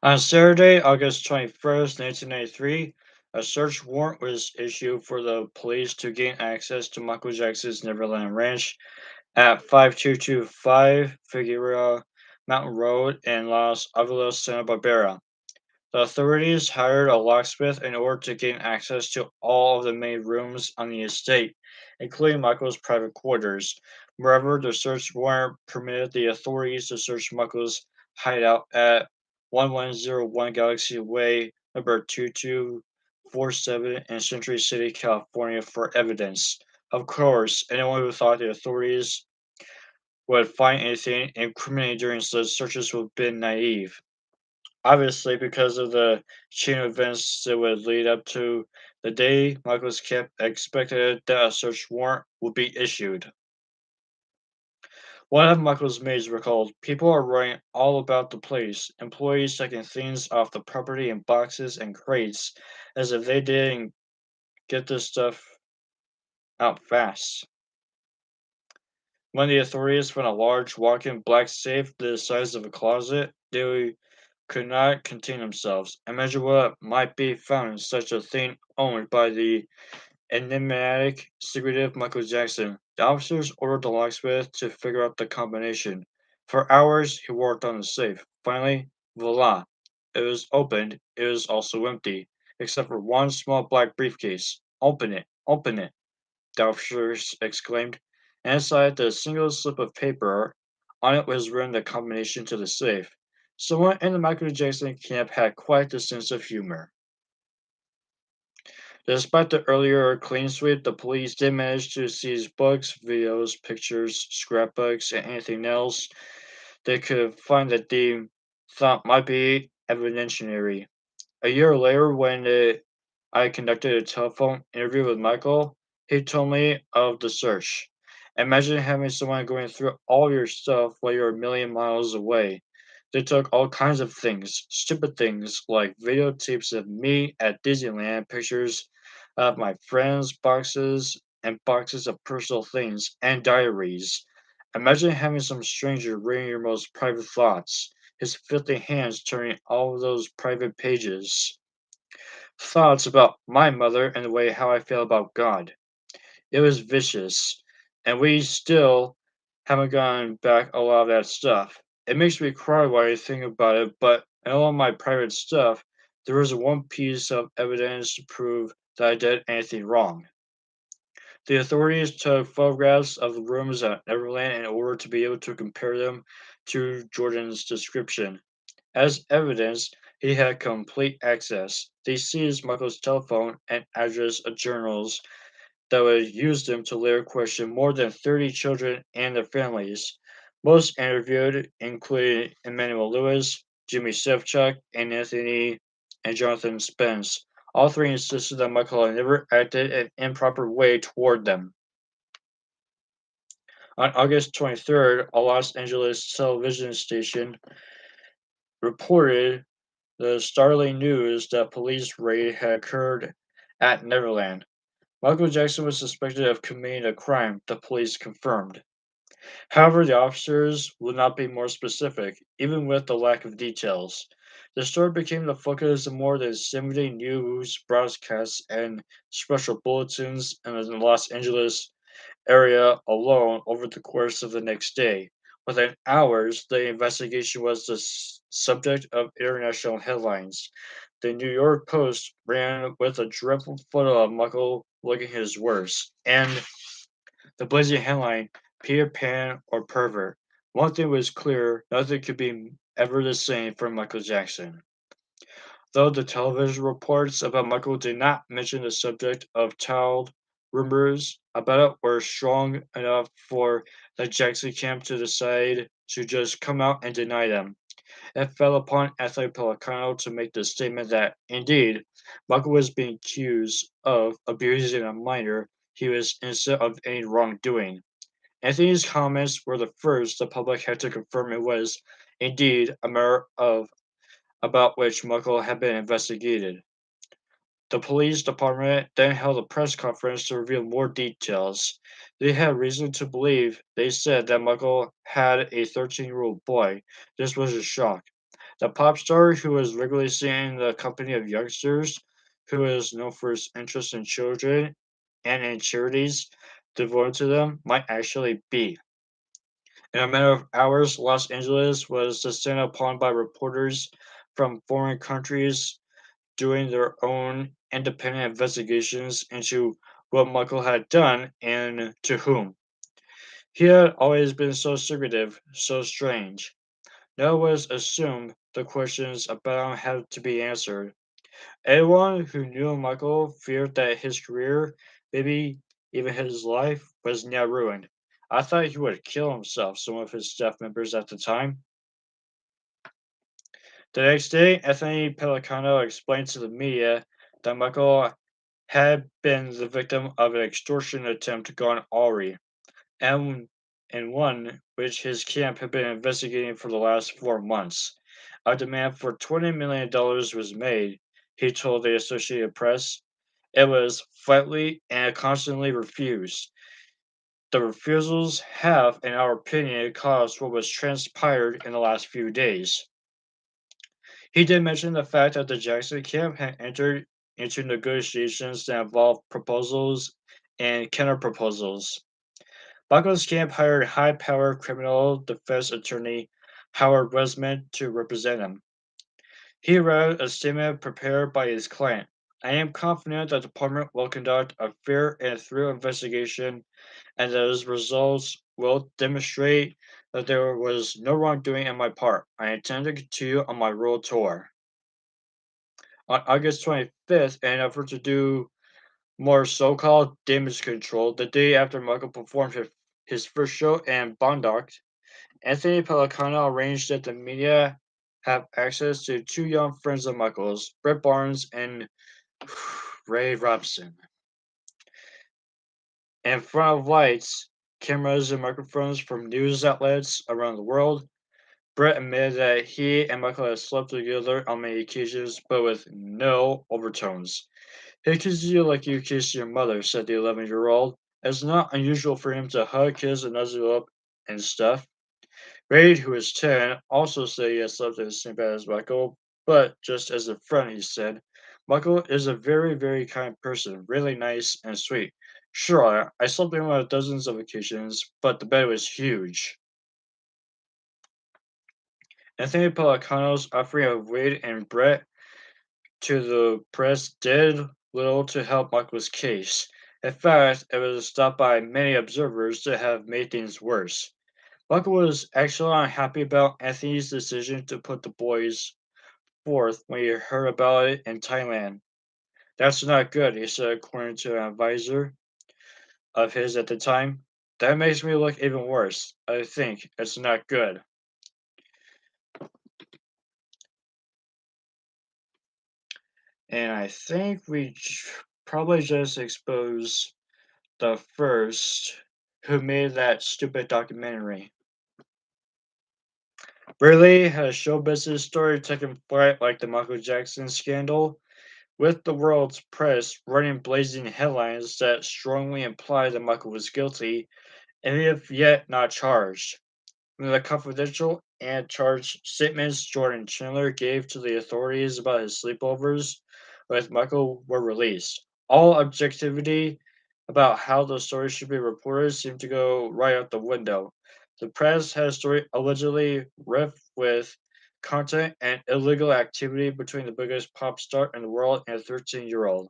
On Saturday, August 21st, 1993, a search warrant was issued for the police to gain access to Michael Jackson's Neverland Ranch at 5225 Figueroa Mountain Road in Los Avalos, Santa Barbara. The authorities hired a locksmith in order to gain access to all of the main rooms on the estate, including Michael's private quarters. Moreover, the search warrant permitted the authorities to search Michael's hideout at 1101 Galaxy Way, number 2247 in Century City, California, for evidence. Of course, anyone who thought the authorities would find anything incriminating during such searches would have been naive. Obviously, because of the chain of events that would lead up to the day Michaels kept expected that a search warrant would be issued. One of Michael's maids recalled, "People are writing all about the place, employees taking things off the property in boxes and crates, as if they didn't get this stuff out fast." When the authorities found a large walk-in black safe the size of a closet, they could not contain themselves. Imagine what might be found in such a thing owned by the enigmatic, secretive Michael Jackson. The officers ordered the locksmith to figure out the combination. For hours, he worked on the safe. Finally, voila! It was opened. It was also empty, except for one small black briefcase. Open it! Open it! The officers exclaimed. And inside the single slip of paper, on it was written the combination to the safe. Someone in the Michael Jackson camp had quite the sense of humor. Despite the earlier clean sweep, the police did manage to seize books, videos, pictures, scrapbooks, and anything else they could find that they thought might be evidentiary. A year later, when I conducted a telephone interview with Michael, he told me of the search. Imagine having someone going through all your stuff while you're a million miles away. They took all kinds of things, stupid things like videotapes of me at Disneyland, pictures of my friends, boxes and boxes of personal things, and diaries. Imagine having some stranger reading your most private thoughts, his filthy hands turning all of those private pages. Thoughts about my mother and the way how I feel about God. It was vicious, and we still haven't gotten back a lot of that stuff. It makes me cry when I think about it, but in all of my private stuff, there is one piece of evidence to prove that I did anything wrong. The authorities took photographs of the rooms at Neverland in order to be able to compare them to Jordan's description. As evidence, he had complete access. They seized Michael's telephone and address journals that would use them to later question more than 30 children and their families. Most interviewed included Emmanuel Lewis, Jimmy Sevchuk, and Anthony and Jonathan Spence. All three insisted that Michael had never acted in an improper way toward them. On August 23rd, a Los Angeles television station reported the startling news that police raid had occurred at Neverland. Michael Jackson was suspected of committing a crime, the police confirmed. However, the officers would not be more specific, even with the lack of details. The story became the focus of more than 70 news broadcasts and special bulletins in the Los Angeles area alone over the course of the next day. Within hours, the investigation was the subject of international headlines. The New York Post ran with a dreadful photo of Michael looking his worst, and the blazing headline, Peter Pan or Pervert. One thing was clear, nothing could be ever the same for Michael Jackson. Though the television reports about Michael did not mention the subject of child rumors about it were strong enough for the Jackson camp to decide to just come out and deny them. It fell upon Anthony Pellicano to make the statement that, indeed, Michael was being accused of abusing a minor he was innocent of any wrongdoing. Anthony's comments were the first the public had to confirm it was, indeed, a matter of about which Michael had been investigated. The police department then held a press conference to reveal more details. They had reason to believe, they said, that Michael had a 13-year-old boy. This was a shock. The pop star, who was regularly seen in the company of youngsters, who is known for his interest in children and in charities devoted to them, might actually be. In a matter of hours, Los Angeles was descended upon by reporters from foreign countries doing their own independent investigations into what Michael had done and to whom. He had always been so secretive, so strange. Now it was assumed the questions about him had to be answered. Anyone who knew Michael feared that his career, maybe even his life, was now ruined. I thought he would kill himself, some of his staff members at the time. The next day, Anthony Pellicano explained to the media that Michael had been the victim of an extortion attempt gone awry, and one which his camp had been investigating for the last 4 months. A demand for $20 million was made, he told the Associated Press. It was flatly and constantly refused. The refusals have, in our opinion, caused what was transpired in the last few days. He did mention the fact that the Jackson camp had entered into negotiations that involved proposals and counterproposals. Michael's camp hired high-powered criminal defense attorney Howard Westman to represent him. He wrote a statement prepared by his client. I am confident that the department will conduct a fair and thorough investigation and those results will demonstrate that there was no wrongdoing on my part. I intend to continue on my world tour. On August 25th, in an effort to do more so-called damage control, the day after Michael performed his first show in Bondoc, Anthony Pellicano arranged that the media have access to two young friends of Michael's, Brett Barnes and Ray Robson. In front of lights, cameras, and microphones from news outlets around the world, Brett admitted that he and Michael had slept together on many occasions, but with no overtones. He kisses you like you kiss your mother, said the 11-year-old. It's not unusual for him to hug, kiss, and nuzzle up and stuff. Reid, who is 10, also said he has slept in the same bed as Michael, but just as a friend, he said. Michael is a very, very kind person, really nice and sweet. Sure, I slept with him on dozens of occasions, but the bed was huge. Anthony Pellicano's offering of Wade and Brett to the press did little to help Michael's case. In fact, it was thought by many observers to have made things worse. Michael was actually unhappy about Anthony's decision to put the boys forth when he heard about it in Thailand. That's not good, he said, according to an advisor of his at the time. That makes me look even worse. I think it's not good. And I think probably just exposed the first who made that stupid documentary. Rarely has a show business story taken flight like the Michael Jackson scandal, with the world's press running blazing headlines that strongly imply that Michael was guilty, and if yet not charged. The confidential and charged statements Jordan Chandler gave to the authorities about his sleepovers with Michael were released. All objectivity about how the story should be reported seemed to go right out the window. The press had a story allegedly rife with content and illegal activity between the biggest pop star in the world and a 13-year-old.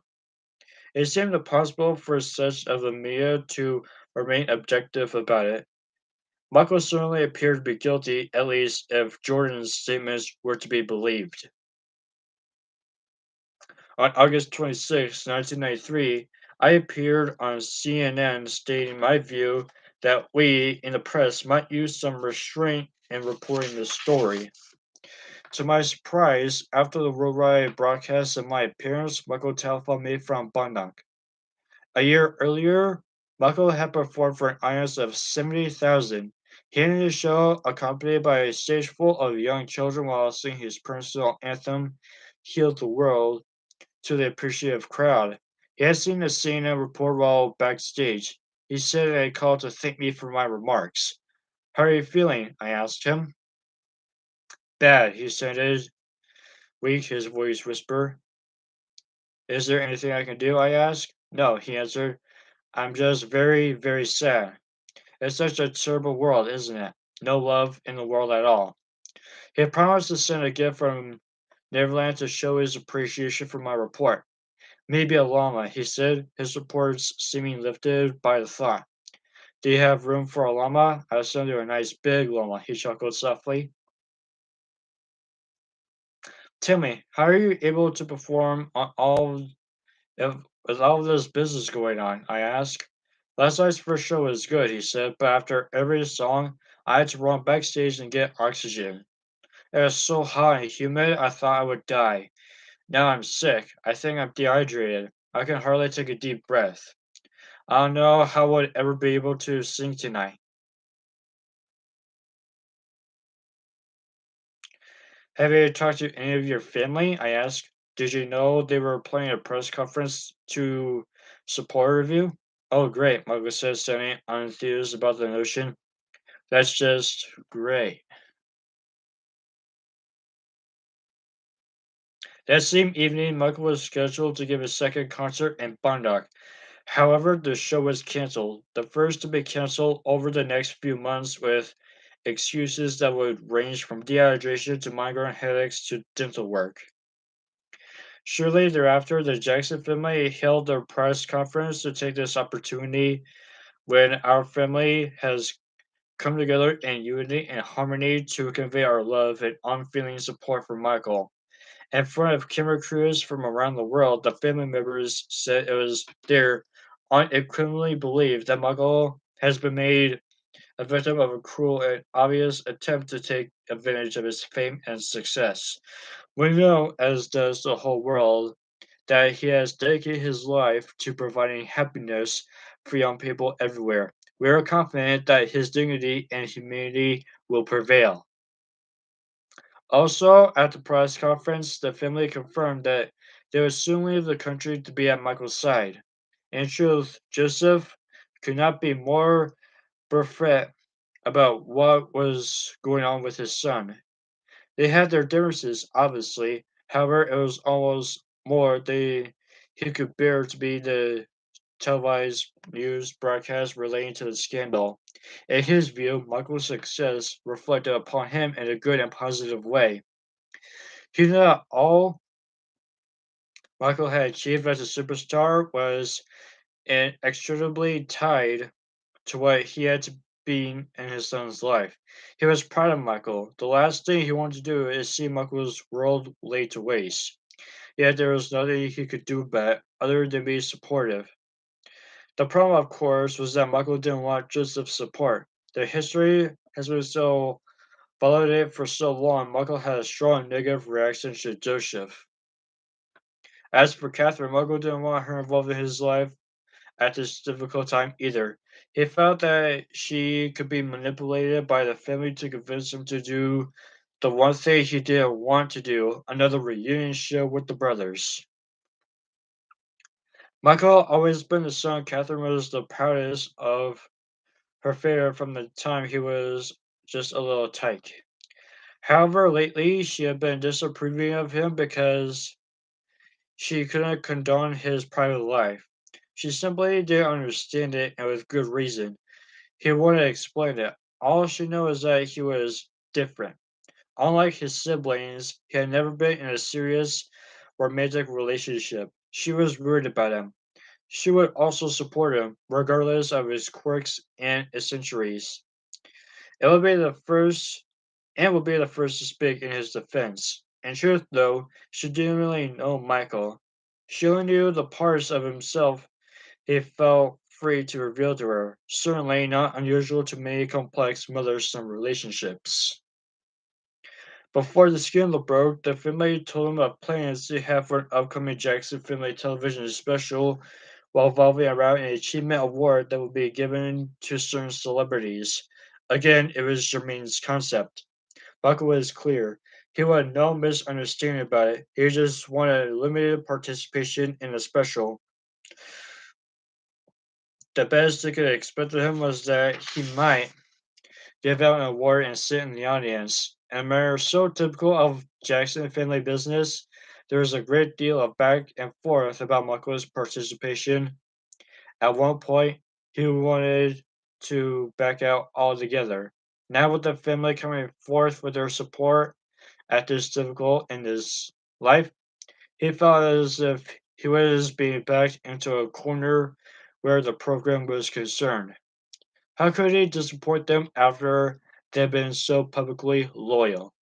It seemed impossible for such of the media to remain objective about it. Michael certainly appeared to be guilty, at least if Jordan's statements were to be believed. On August 26, 1993, I appeared on CNN stating my view that we in the press might use some restraint in reporting the story. To my surprise, after the worldwide broadcast of my appearance, Michael telephoned me from Bandung. A year earlier, Michael had performed for an audience of 70,000. He ended the show accompanied by a stage full of young children while singing his personal anthem, Heal the World, to the appreciative crowd. He had seen the scene and report while backstage. He said that he called to thank me for my remarks. How are you feeling? I asked him. Bad, he said, weak, his voice whisper. Is there anything I can do? I asked. No, he answered. I'm just very, very sad. It's such a terrible world, isn't it? No love in the world at all. He promised to send a gift from Neverland to show his appreciation for my report. Maybe a llama, he said, his supports seeming lifted by the thought. Do you have room for a llama? I'll send you a nice big llama, he chuckled softly. Tell me, how are you able to perform on if, with all this business going on? I asked. Last night's first show was good, he said, but after every song, I had to run backstage and get oxygen. It was so hot and humid, I thought I would die. Now I'm sick. I think I'm dehydrated. I can hardly take a deep breath. I don't know how I would ever be able to sing tonight. Have you talked to any of your family? I asked. Did you know they were planning a press conference to support a review? Oh, great, Margaret said, sounding unenthused about the notion. That's just great. That same evening, Michael was scheduled to give a second concert in Bondoc. However, the show was canceled, the first to be canceled over the next few months with excuses that would range from dehydration to migraine headaches to dental work. Shortly thereafter, the Jackson family held their press conference to take this opportunity when our family has come together in unity and harmony to convey our love and unfeeling support for Michael. In front of camera crews from around the world, the family members said it was their unequivocally belief that Michael has been made a victim of a cruel and obvious attempt to take advantage of his fame and success. We know, as does the whole world, that he has dedicated his life to providing happiness for young people everywhere. We are confident that his dignity and humanity will prevail. Also, at the press conference, the family confirmed that they would soon leave the country to be at Michael's side. In truth, Joseph could not be more bereft about what was going on with his son. They had their differences, obviously. However, it was almost more they he could bear to be the televised news broadcast relating to the scandal. In his view, Michael's success reflected upon him in a good and positive way. He knew that all Michael had achieved as a superstar was inextricably tied to what he had to be in his son's life. He was proud of Michael. The last thing he wanted to do is see Michael's world laid to waste. Yet there was nothing he could do about it other than be supportive. The problem, of course, was that Michael didn't want Joseph's support. The history has been so validated for so long, Michael had a strong negative reaction to Joseph. As for Catherine, Michael didn't want her involved in his life at this difficult time either. He felt that she could be manipulated by the family to convince him to do the one thing he didn't want to do, another reunion show with the brothers. Michael always been the son Catherine was the proudest of her favorite from the time he was just a little tyke. However, lately she had been disapproving of him because she couldn't condone his private life. She simply didn't understand it, and with good reason. He wouldn't explain it. All she knew is that he was different. Unlike his siblings, he had never been in a serious romantic relationship. She was worried about him. She would also support him, regardless of his quirks and eccentricities. It would be the first and would be the first to speak in his defense. In truth, though, she didn't really know Michael. She only knew the parts of himself he felt free to reveal to her, certainly not unusual to many complex mother-son relationships. Before the scandal broke, the family told him of plans they have for an upcoming Jackson Family television special while revolving around an achievement award that would be given to certain celebrities. Again, it was Jermaine's concept. Michael was clear. He wanted no misunderstanding about it. He just wanted limited participation in the special. The best they could expect of him was that he might give out an award, and sit in the audience. In a manner so typical of Jackson family business, there was a great deal of back and forth about Michael's participation. At one point, he wanted to back out altogether. Now, with the family coming forth with their support at this difficult in his life, he felt as if he was being backed into a corner where the program was concerned. How could he disappoint them after they'd been so publicly loyal?